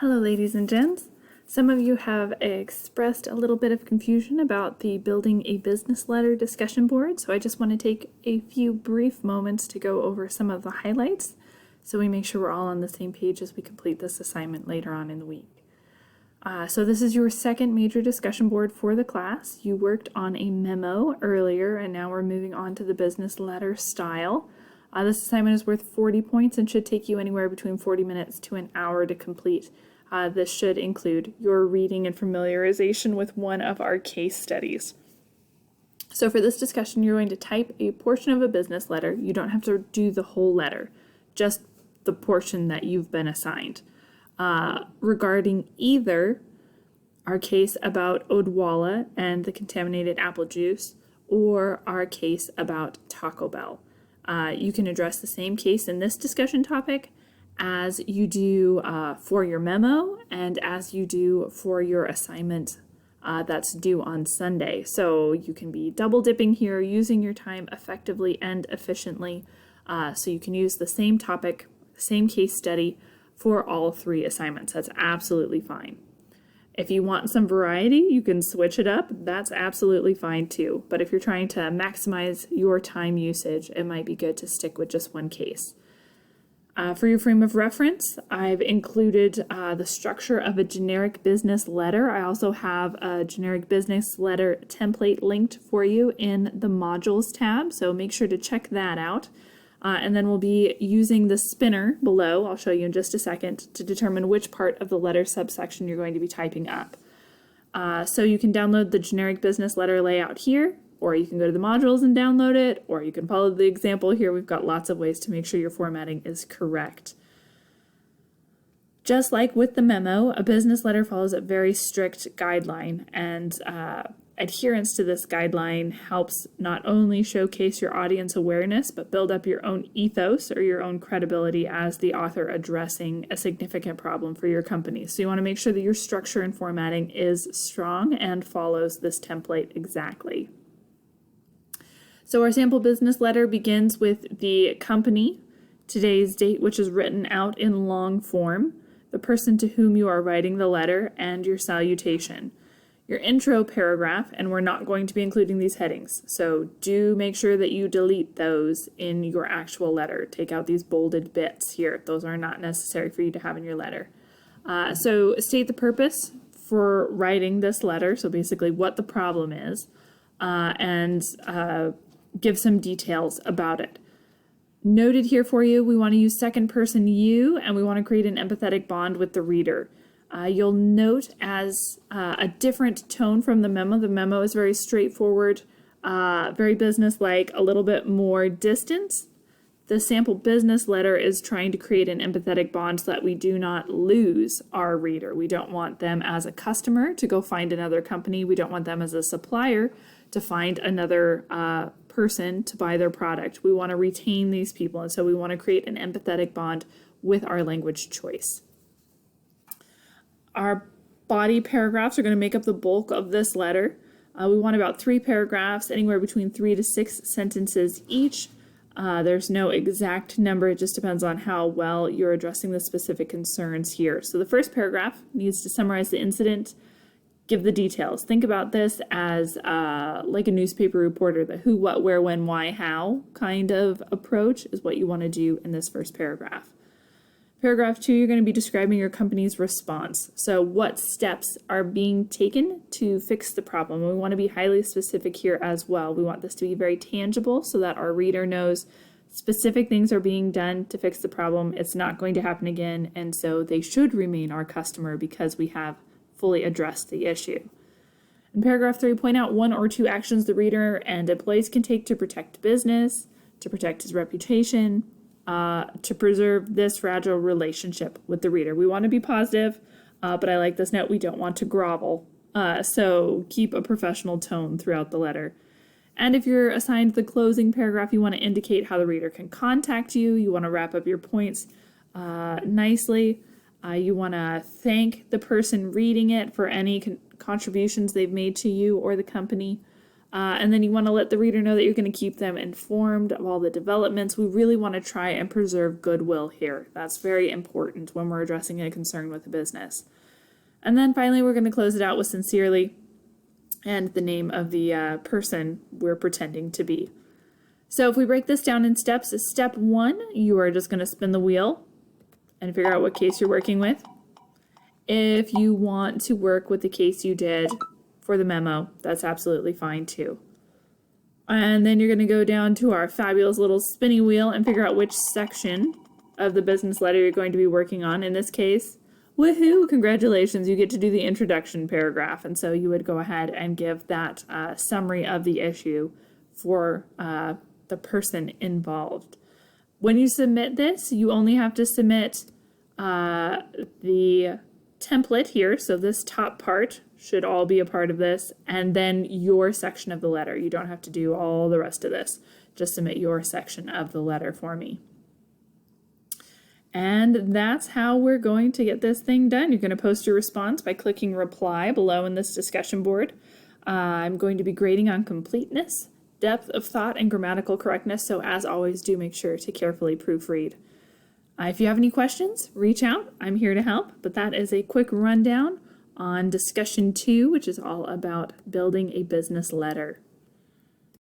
Hello, ladies and gents. Some of you have expressed a little bit of confusion about the building a business letter discussion board, so I just want to take a few brief moments to go over some of the highlights so we make sure we're all on the same page as we complete this assignment later on in the week. So this is your second major discussion board for the class. You worked on a memo earlier, and now we're moving on to the business letter style. This assignment is worth 40 points and should take you anywhere between 40 minutes to an hour to complete. This should include your reading and familiarization with one of our case studies. So for this discussion, you're going to type a portion of a business letter. You don't have to do the whole letter, just the portion that you've been assigned. Regarding either our case about Odwalla and the contaminated apple juice or our case about Taco Bell. You can address the same case in this discussion topic as you do for your memo and as you do for your assignment that's due on Sunday. So you can be double dipping here, using your time effectively and efficiently. So you can use the same topic, same case study for all three assignments. That's absolutely fine. If you want some variety, you can switch it up. That's absolutely fine too. But if you're trying to maximize your time usage, it might be good to stick with just one case. For your frame of reference, I've included the structure of a generic business letter. I also have a generic business letter template linked for you in the modules tab, so make sure to check that out. And then we'll be using the spinner below, I'll show you in just a second, to determine which part of the letter subsection you're going to be typing up. So you can download the generic business letter layout here, or you can go to the modules and download it, or you can follow the example here. We've got lots of ways to make sure your formatting is correct. Just like with the memo, a business letter follows a very strict guideline, and adherence to this guideline helps not only showcase your audience awareness, but build up your own ethos or your own credibility as the author addressing a significant problem for your company. So you want to make sure that your structure and formatting is strong and follows this template exactly. So our sample business letter begins with the company, today's date, which is written out in long form, the person to whom you are writing the letter, and your salutation. Your intro paragraph, and we're not going to be including these headings, so do make sure that you delete those in your actual letter. Take out these bolded bits here. Those are not necessary for you to have in your letter. So state the purpose for writing this letter, so basically what the problem is, and give some details about it. Noted here for you, we want to use second person you, and we want to create an empathetic bond with the reader. You'll note as a different tone from the memo. The memo is very straightforward, very business-like, a little bit more distance. The sample business letter is trying to create an empathetic bond so that we do not lose our reader. We don't want them as a customer to go find another company. We don't want them as a supplier to find another person to buy their product. We want to retain these people, and so we want to create an empathetic bond with our language choice. Our body paragraphs are going to make up the bulk of this letter. We want about 3 paragraphs, anywhere between 3 to 6 sentences each. There's no exact number, it just depends on how well you're addressing the specific concerns here. So the first paragraph needs to summarize the incident, give the details. Think about this as like a newspaper reporter, the who, what, where, when, why, how kind of approach is what you want to do in this first paragraph. Paragraph 2, you're going to be describing your company's response. So what steps are being taken to fix the problem? We want to be highly specific here as well. We want this to be very tangible so that our reader knows specific things are being done to fix the problem. It's not going to happen again, and so they should remain our customer because we have fully addressed the issue. In paragraph 3, point out 1 or 2 actions the reader and employees can take to protect business, to protect his reputation, to preserve this fragile relationship with the reader. We want to be positive, but I like this note, we don't want to grovel. So keep a professional tone throughout the letter. And if you're assigned the closing paragraph, you want to indicate how the reader can contact you. You want to wrap up your points nicely. You want to thank the person reading it for any contributions they've made to you or the company. And then you want to let the reader know that you're going to keep them informed of all the developments. We really want to try and preserve goodwill here. That's very important when we're addressing a concern with a business. And then finally, we're going to close it out with sincerely and the name of the person we're pretending to be. So if we break this down in steps, step 1, you are just going to spin the wheel and figure out what case you're working with. If you want to work with the case you did for the memo, that's absolutely fine too. And then you're going to go down to our fabulous little spinning wheel and figure out which section of the business letter you're going to be working on. In this case, woohoo, congratulations, you get to do the introduction paragraph. And so you would go ahead and give that summary of the issue for the person involved. When you submit this, you only have to submit the template here. So this top part should all be a part of this, and then your section of the letter. You don't have to do all the rest of this. Just submit your section of the letter for me. And that's how we're going to get this thing done. You're going to post your response by clicking reply below in this discussion board. I'm going to be grading on completeness, depth of thought, and grammatical correctness. So as always, do make sure to carefully proofread. If you have any questions, reach out. I'm here to help. But that is a quick rundown on discussion 2, which is all about building a business letter.